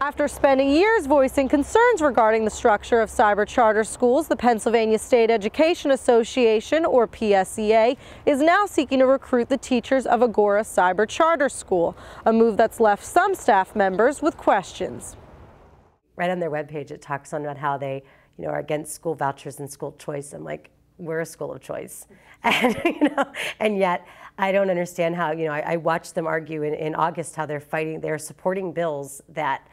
After spending years voicing concerns regarding the structure of cyber charter schools, the Pennsylvania State Education Association, or PSEA, is now seeking to recruit the teachers of Agora Cyber Charter School, a move that's left some staff members with questions. Right on their webpage, it talks on about how they, are against school vouchers and school choice. I'm like, we're a school of choice, and and yet I don't understand how. I watched them argue in August how they're supporting bills that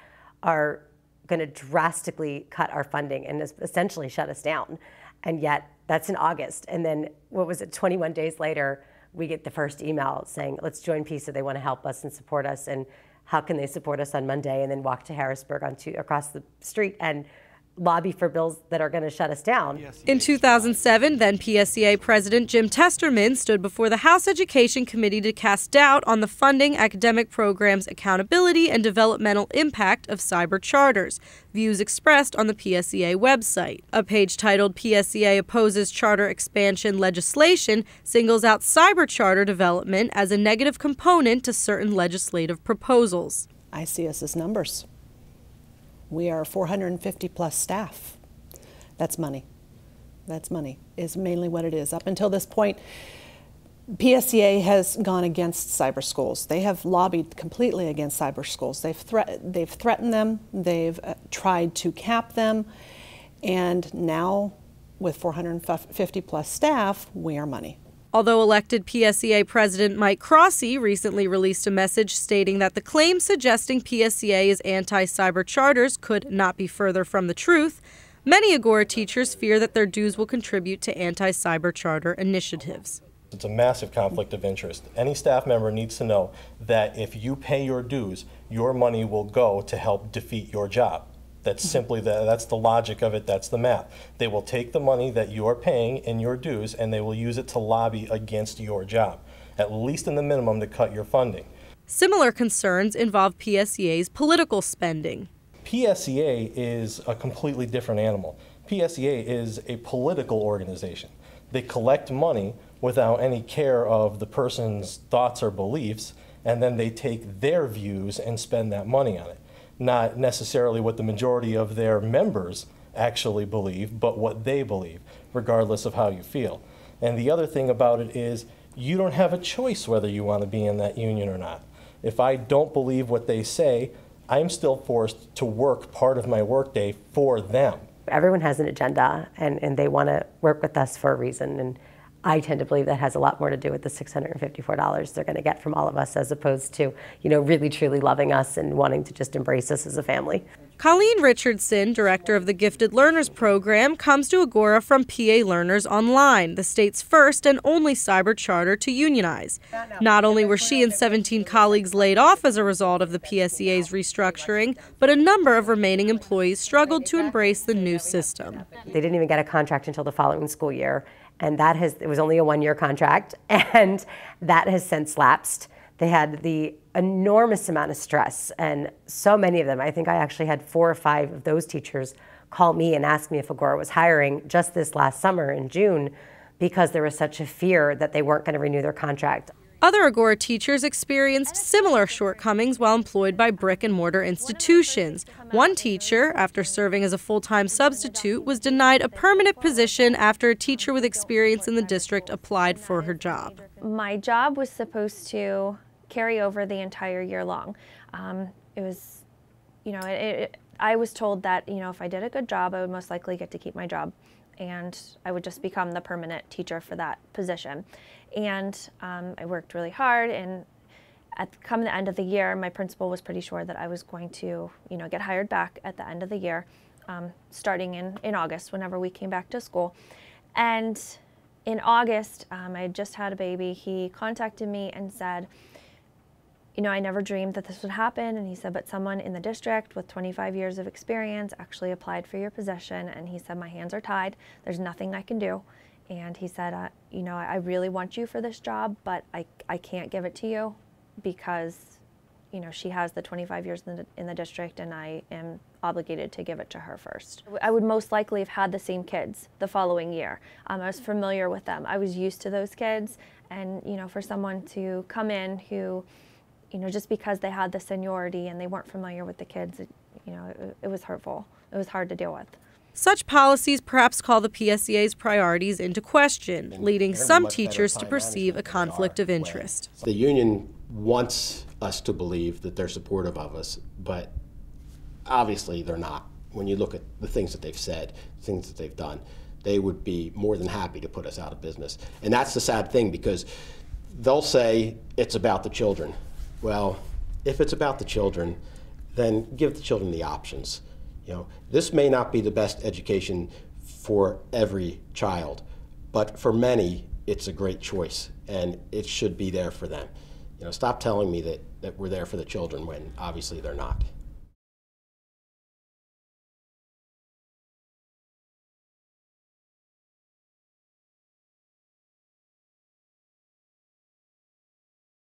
are going to drastically cut our funding and essentially shut us down. And yet that's in August. And then 21 days later, we get the first email saying, let's join PSEA. They want to help us and support us. And how can they support us on Monday and then walk to Harrisburg across the street and lobby for bills that are going to shut us down? In 2007, then PSEA President Jim Testerman stood before the House Education Committee to cast doubt on the funding, academic programs, accountability, and developmental impact of cyber charters, views expressed on the PSEA website. A page titled "PSEA Opposes Charter Expansion Legislation" singles out cyber charter development as a negative component to certain legislative proposals. I see us as numbers. We are 450 plus staff. That's money. That's money, is mainly what it is. Up until this point, PSEA has gone against cyber schools. They have lobbied completely against cyber schools. They've threatened them. They've tried to cap them. And now, with 450 plus staff, we are money. Although elected PSEA President Mike Crossy recently released a message stating that the claims suggesting PSEA is anti-cyber charters could not be further from the truth, many Agora teachers fear that their dues will contribute to anti-cyber charter initiatives. It's a massive conflict of interest. Any staff member needs to know that if you pay your dues, your money will go to help defeat your job. That's simply that's the logic of it. That's the math. They will take the money that you are paying in your dues and they will use it to lobby against your job, at least in the minimum to cut your funding. Similar concerns involve PSEA's political spending. PSEA is a completely different animal. PSEA is a political organization. They collect money without any care of the person's thoughts or beliefs, and then they take their views and spend that money on it. Not necessarily what the majority of their members actually believe, but what they believe, regardless of how you feel. And the other thing about it is you don't have a choice whether you want to be in that union or not. If I don't believe what they say, I'm still forced to work part of my workday for them. Everyone has an agenda, and they want to work with us for a reason. And I tend to believe that has a lot more to do with the $654 they're going to get from all of us, as opposed to, really truly loving us and wanting to just embrace us as a family. Colleen Richardson, director of the Gifted Learners Program, comes to Agora from PA Learners Online, the state's first and only cyber charter to unionize. Not only were she and 17 colleagues laid off as a result of the PSEA's restructuring, but a number of remaining employees struggled to embrace the new system. They didn't even get a contract until the following school year. And it was only a one-year contract, and that has since lapsed. They had the enormous amount of stress, and so many of them, I think I actually had 4 or 5 of those teachers call me and ask me if Agora was hiring just this last summer in June, because there was such a fear that they weren't going to renew their contract. Other Agora teachers experienced similar shortcomings while employed by brick-and-mortar institutions. One teacher, after serving as a full-time substitute, was denied a permanent position after a teacher with experience in the district applied for her job. My job was supposed to carry over the entire year long. It was, I was told that, if I did a good job, I would most likely get to keep my job, and I would just become the permanent teacher for that position. And I worked really hard, and come the end of the year, my principal was pretty sure that I was going to, get hired back at the end of the year, starting in August, whenever we came back to school. And in August, I had just had a baby. He contacted me and said, I never dreamed that this would happen. And he said, but someone in the district with 25 years of experience actually applied for your position. And he said, my hands are tied. There's nothing I can do. And he said, I really want you for this job, but I can't give it to you because, she has the 25 years in the district, and I am obligated to give it to her first. I would most likely have had the same kids the following year. I was familiar with them. I was used to those kids, and, for someone to come in who, just because they had the seniority and they weren't familiar with the kids, you know, it was hurtful. It was hard to deal with. Such policies perhaps call the PSEA's priorities into question, leading some teachers to perceive a conflict of interest. The union wants us to believe that they're supportive of us, but obviously they're not. When you look at the things that they've said, things that they've done, they would be more than happy to put us out of business. And that's the sad thing, because they'll say it's about the children. Well, if it's about the children, then give the children the options. You know, this may not be the best education for every child, but for many, it's a great choice, and it should be there for them. You know, stop telling me that we're there for the children when obviously they're not.